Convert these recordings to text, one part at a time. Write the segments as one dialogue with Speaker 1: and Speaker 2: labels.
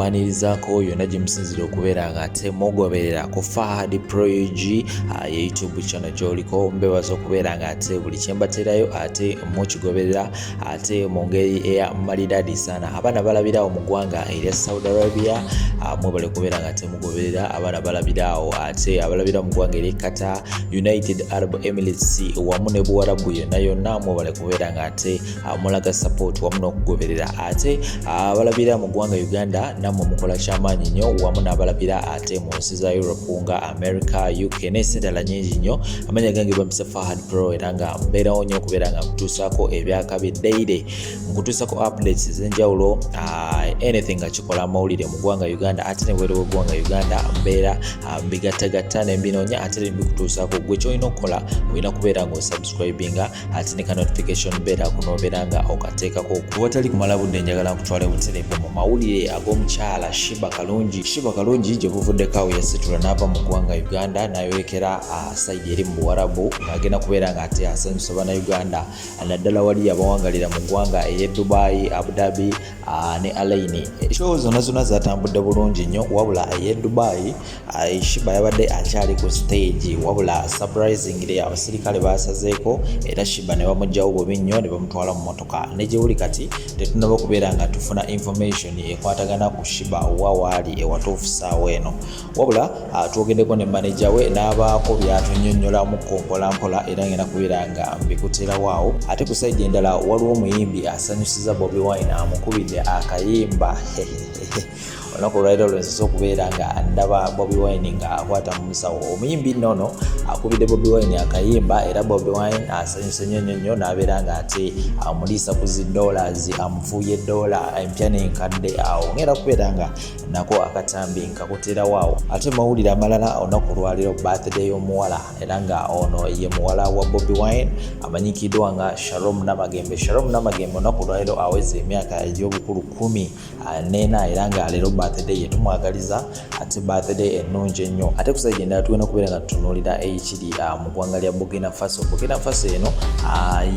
Speaker 1: mumanirizaako yonna gye musinzira okubeera nga ate mugoberera ku Fahad Pro UG ye YouTube channel gy'oliko. Mbebaza okubeera nga ate buli kye mbateerayo ate mukigoberera ate mu ngeri eya maridadi sana. Abaana balabirawo mu ggwanga erya Saudi Arabia mwebale kubeera nga ate mugoberera. Abaana balabirawo ate abalabira mu ggwanga erya Qatar, United Arab Emirates wamu ne Buwarabu yonna mwebale kubeera nga ate mulaga support wamu n'okugoberera. Ate abalabira mu ggwanga Uganda nammwe mukola kyamaanyi nnyo wamu n'abalabira ate mu nsi za Europe nga America, UK n'ensi endala nnyingi nnyo. Amanya gange bampisa Fahad Pro era nga mbeerawo nnyo okubeera nga nkutuusaako ebyaka biddeire, nkutuusako updates ez'enjawulo, anything nga kikola amawulire mu ggwanga Uganda ate ne bwere w'eggwanga Uganda mbeera mbigattagatta ne mbinoonya ate ne mbikutuusaako. Gwe kyolina okukola olina kubeera nga osubscribinga ate ne ka notification bell akunobeera nga okateekako. Kuba tali kumala budde njagala nkutwale butereevu mu mawulire ag'omukyala Sheebah Karungi. Sheebah Karungi gye buvuddeko awo yasitula n'ava mu ggwanga Uganda n'ayolekera side eri mu Buwarabu ng'agenda kubeera nga ate asanyusa Bannayuganda naddala wali abawangalira mu ggwanga ey'e Dubai, Abu Dhabi ne Alaini. Show zonna zatambudde bulungi nnyo wabula ey'e Dubai Sheebah yabadde akyali ku stage wabula surprisingly abasirikale basazeeko era Sheebah ne bamugyawo bubi nnyo ne bamutwala mu motoka. Ne gye buli kati tetunnaba kubeera nga tufuna information ekwatagana ku Sheebah waali ewatuufu ssaawa eno wabula twogeddeko ne manager we n'abaako by'atunnyonnyolamuko mpolampola era ngenda kubeera nga mbikuteerawo awo. Ate ku side endala waliwo omuyimbi asanyusiza Bobi Wine amukubidde akayimba olunaku olwaliro lwensoza okubeera nga ndaba Bobi Wine nga akwata mu musawo. Omuyimbi nnono akubidde Bobi Wine akayimba era Bobi Wine asanyuse nnyo n'abeera nga ate amuliisa ku $, amufuuye $, empya n'enkadde awo. Ngenda kubeera nga nako akatambi nkakuteerawo awo. Ate mawulire amalala olunaku olwaliro birthday y'omuwala era nga ono ye muwala wa Bobi Wine amanyikiddwa nga Shalom Namagembe. Shalom Namagembe olunaku olwaliro aweza emyaka egy'obukulu 14 era nga leero birthday ye tumwagaliza ate birthday ennungi ennyo. Ate kusajja endala tugenda kubeera nga tutunuulira ekiri mu ggwanga lya Burkina Faso. Burkina Faso eno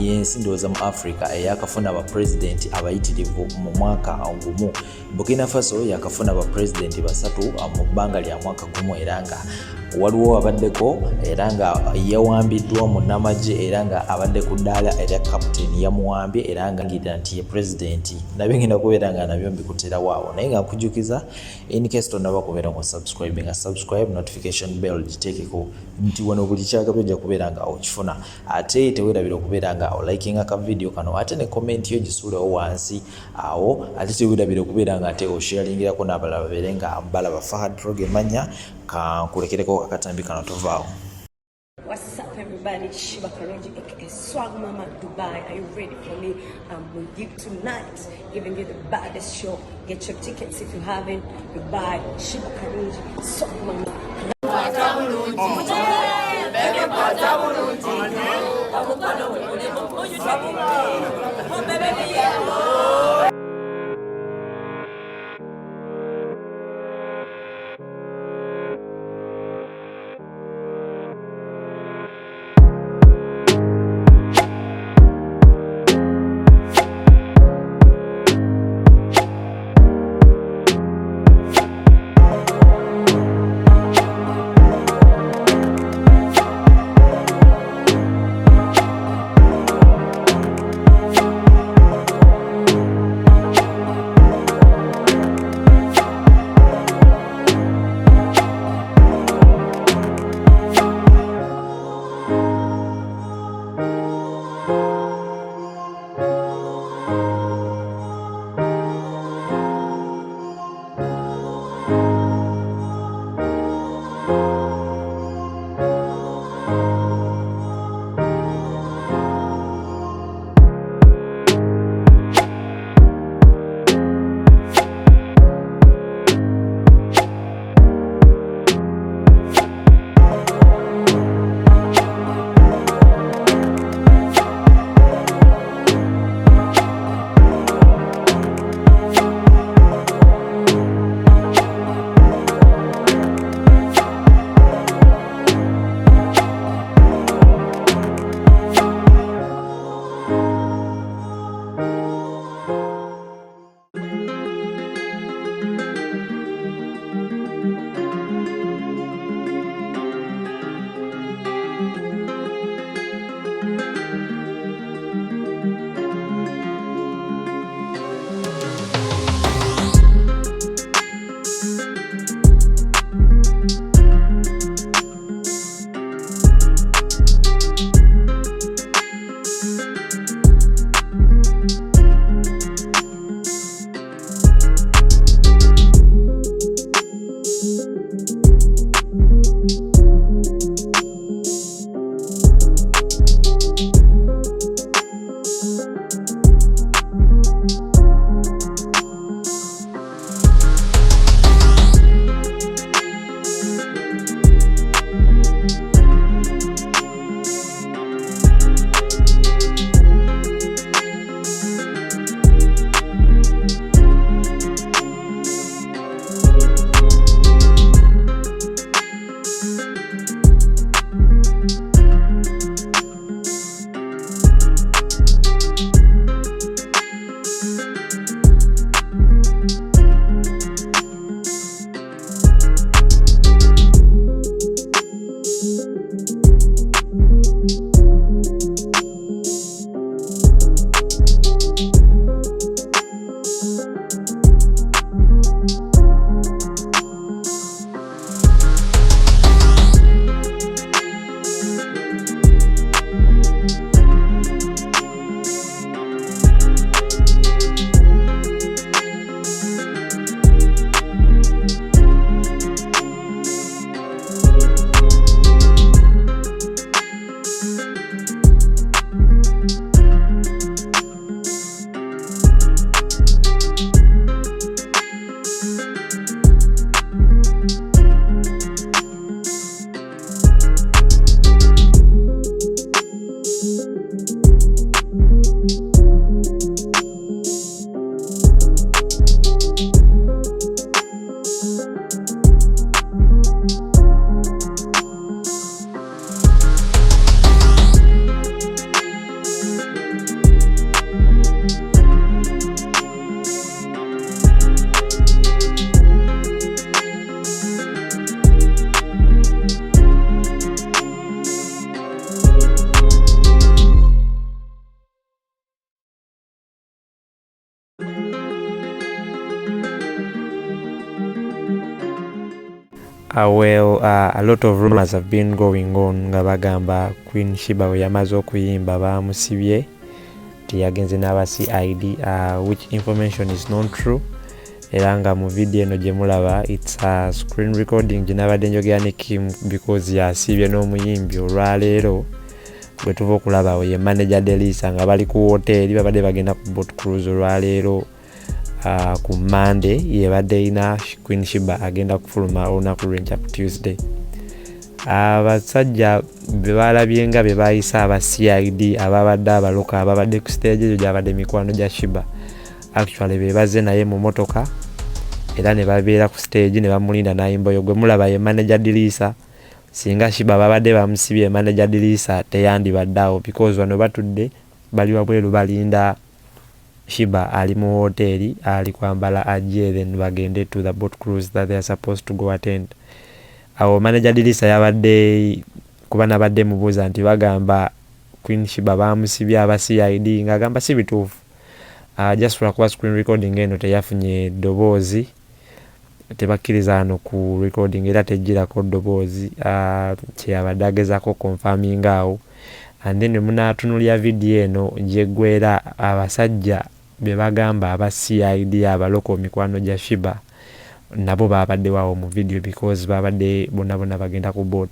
Speaker 1: y'ensi ndowooza mu Africa eyakafuna abapresidenti abayitirivu mu mwaka gumu. Burkina Faso yakafuna abapresidenti 3 mu bbanga lya mwaka gumu era nga waliwo abaddeko era nga yawambiddwa mu nnamagye era nga abadde ku ddaala erya captain yamuwambye era nga ngira nti ye president. Nabyo ngenda kubeera nga nabyo mbikuteerawo awo naye nga nkujjukiza in case tonaba kubeera nga subscribe notification bell giteekeko nti wano buli kyagabye ojja kubeera nga okifuna. Ate teweerabira okubeera nga olikinga ka video kano ate ne comment yo gisuulewo wansi awo. Ate teweerabira okubeera nga ate osharingirako n'abalala babeere nga balaba Fahad Pro gemanya kankulekereko akatambi kano tovaawo.
Speaker 2: What's up everybody, Sheebah Karungi aka Swag Mama Dubai. Are you ready for me? I'm with you tonight, giving you the baddest show. Get your tickets if you haven't. Dubai, Sheebah Karungi, Swag Mama.
Speaker 3: A lot of rumors have been going on nga bagamba Queen Sheba we yamaze okuyimba bamusibye tiyagenze n'aba CID, which information is not true. Era nga mu video eno gye mulaba it's a screen recording gye nabadde njogera ne Kim because yasibye n'omuyimbi olwaleero bwe tuva okulaba ye manager Delisa nga bali ku hoteli babadde bagenda ku boat cruise olwaleero. Ku Monday yebadde ina Queen Sheba agenda kufuluma olunaku lw'enkya ku Tuesday. Abasajja bebalabye nga bebayisa aba CID ababadde abaloka ababadde ku stage eyo gyabadde mikwano gya Sheba actually bebaze naye mu motoka era ne babeera ku stage ne bamulinda n'ayimba oyo gwe mulaba ye manager Delisa. Singa Sheba babadde bamusibye manager Delisa teyandibadde awo because wano batudde bali wabweru balinda Sheba ali mu hoteli ali kwambala ajje then bagende to the boat cruise that they are supposed to go attend. Awo manager Delisa yabadde kuba nabadde mubuuza nti bagamba Queen Sheba bamusibye aba CID ng'agamba si bituufu. Just for a screen recording eno teyafunye ddoboozi tebakkiriza ano ku recording era tejjirako ddoboozi kyeyabadde agezaako confirming awo. And then munatunulya video eno gyeggwera abasajja be bagamba aba CID abaloko mikwano gya Sheba nabo babadde wawo mu video because babadde bonna bagenda ku boat.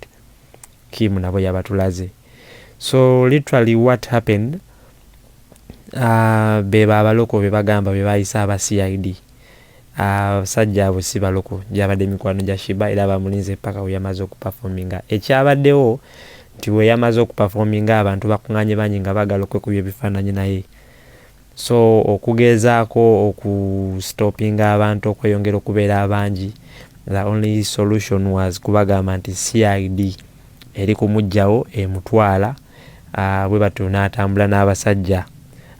Speaker 3: Kim nabo yabatulaze. So literally what happened, beba abaloko be bagamba be bayisa aba CID abasajja abo si baloko gyabadde mikwano gya Sheba era bamulinze paka we yamaze okuperforminga. Ekyabaddewo nti we yamaze okuperforminga abantu bakuŋŋaanye bangi nga bagala okwekubya ebifaananyi naye. So okugezaako okustopinga abantu okweyongera okubeera abangi, the only solution was kubagamba nti CID eri kumugjawo emutwala bwe batyo n'atambula n'abasajja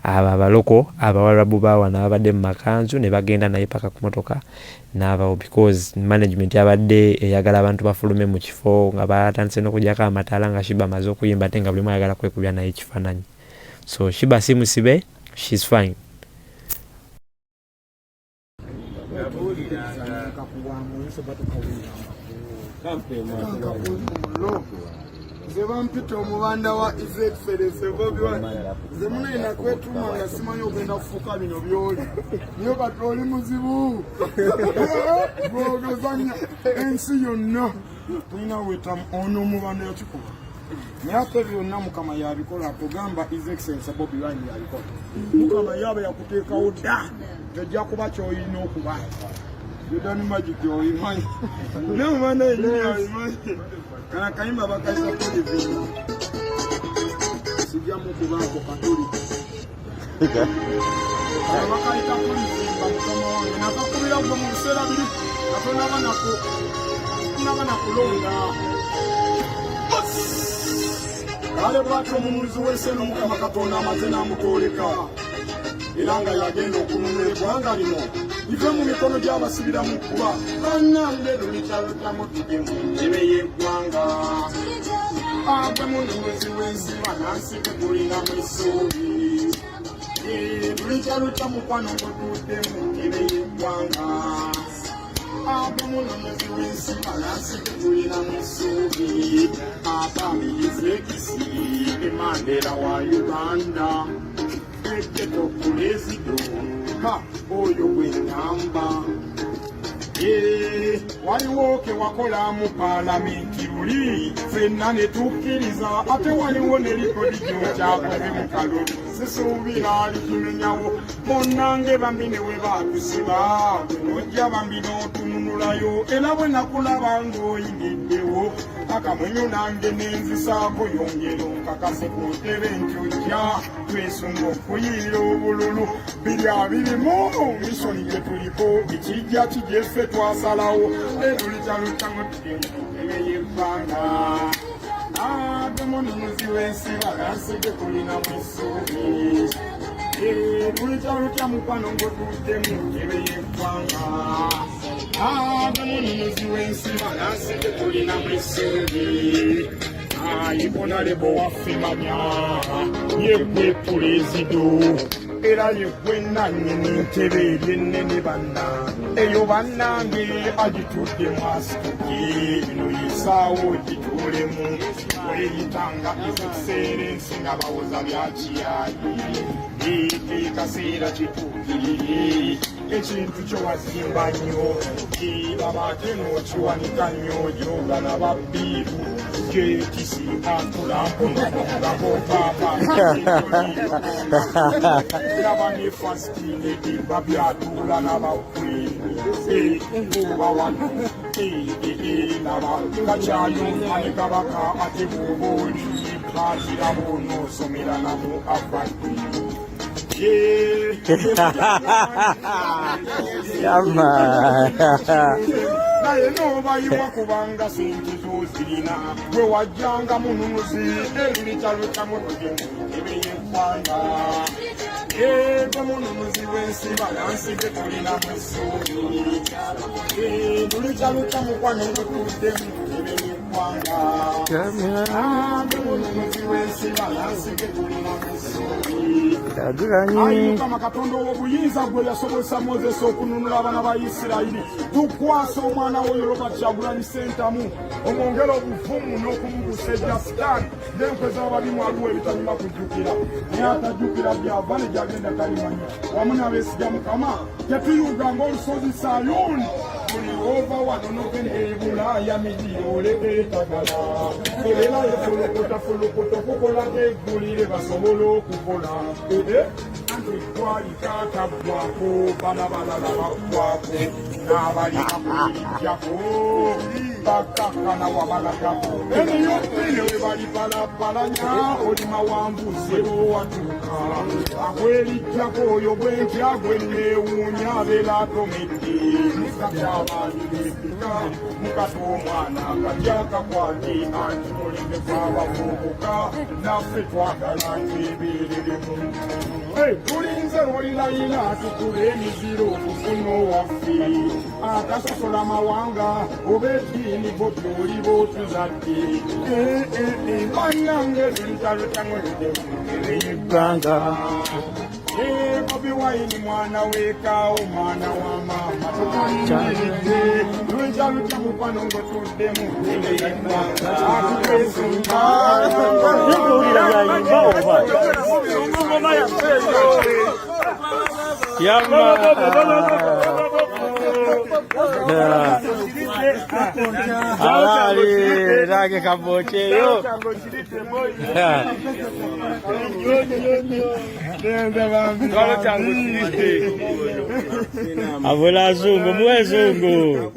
Speaker 3: abo abaloko abawarabu bawa n'ababadde mu makanzu ne bagenda naye paka ku motoka n'abawo because management yabadde eyagala abantu bafulume mu kifo nga batandise n'okugyako amataala nga Sheba amaze okuyimba ate nga buli omu ayagala kwekubya naye ekifaananyi. So Sheba si musibe, she's fine.
Speaker 4: Zebampita omubanda wa His Excellency Bobi Wine. Zemuna ina kwetuma nga simanyi ogenda kufuuka bino byoli. Niyo kati oli muzibu. Bwogezanya ensi yonna. Tulina weta ono omubanda yakikuba. Myaka byonna Mukama yabikola kugamba His Excellency Bobi Wine yabikola. Mukama yaba yakuteekawo dda. Tojja kuba ky'olina okuba. Yudani magic oyimanyi. No mwana yennyini oyimanyi. Kana kayimba bakaisa kuli vino. Sijamu kubaako katuli. Bakaita kuli vino Mukama wange. Nakakubira gwe mu biseera biri. Katonda kulonda. Kale bwatyo omununuzi w'ensi Mukama Katonda amaze n'amutooleka. Era nga yagenda okununula eggwanga lino live mu mikono gy'abasibiramu kuba bannange lulitalutamu tujje mu ntebe y'eggwanga. Ate mununuzi w'ensi banansi tetulinamu essuubi. Lulitalutta mukwano ng'otudde mu ntebe y'eggwanga. Ate mununuzi w'ensi banansi tetulinamu essuubi. Abaami His Mandela wa Uganda. Eto kulezido ha oyo gwenyamba waliwo ke wakola mu palamenti luli fenna ne tukkiriza ate waliwo ne likodi gyokyakoze mu kalulu sisuubira litumenyawo bonnange bambi ne we batusiba ojja bambi n'otununulayo era bwe nakulaba ng'oyimiddewo akamwenyo nange nenzisaako yongero nkakase ku ntebe nti ojja twesunga okuyirira obululu biri abirimu misoni gye tuliko ekijja kijeffe twasalawo erulitalutamu ntebe y'ebbanga. Ate mununuzi w'ensi balansidde tulinamu essuubi. Lulitalutya mukwano ng'otudde mu ntebe y'eggwanga. Ate mununuzi w'ensi balansidde tulinamu essuubi. Ibona lebo waffe manya yegwe pulezido era yegwe nannyini ntebe eryennene banna eyo bannange agitudde mwasituki eno yesaawo gituulemu weyitanga ekiseera ensi nga bawoza byakiyayi kaseera kituukirire ekintu kyo wazimba nnyo abaate n'okiwanika nnyo gyogana babbiiru laba ne fastinedi babyatuula n'abakweba wano laba kakyayonga ne kabaka ate bwoba oli kaakiraba onoosomera namu abadde naye n'obayiwa kubanga sente zozirina bwe wajjanga mununuzi erilikyalutamutuge ebe yeggwanga gwe mununuzi w'ensi balansibe tulina mu essuubi lulikyalutamukwano ngetuddemu ebe yeggwanga gwe mununuzi w'ensi balansibe tulina mu essuubi ayi mukama katonda ow'obuyinza gwe yasobozesa mozesi okununula abaana ba isirayiri tukwasa omwana we robert kyagulanyi sentamu omwongera obuvumu n'okumubusa ejasitaani n'enkwe z'abalimu aliwo ebitanyuma kujjukira naye atajjukira byava ne gyagenda talimanya wamu n'abeesiga mukama tetuyuga ng'olusozi sayuuni ova wano nogeneebulaya midiole etagala kolera efulukutafulukuta okukola eggulire basobole okukola twalikatabwako bana balala bakwako n'abali bakulijjako bakakana wabalagako eniyopene we bali balapalanya oli mawambuze owatuuka agwelijjako oyo bwentya gwenneewuunya abeera atomedde mukatyabanibepika mukata omwana akatyakakwate anti mulemeko abavubuka naffe twagala twebereremu tulinze lwolilayina tukula emiziro okufuna owaffe akasosola amawanga oba eddiini botyoli bootuzadde bannange tulitalutamuedemuereyeggwanga Bobi Wine mwana wekaawo mwana wa maama tukalindiridde lwejaluta mukwano ngotuddemu akukwesumba
Speaker 3: alali rage kabocheyo avula zungu muwe zungu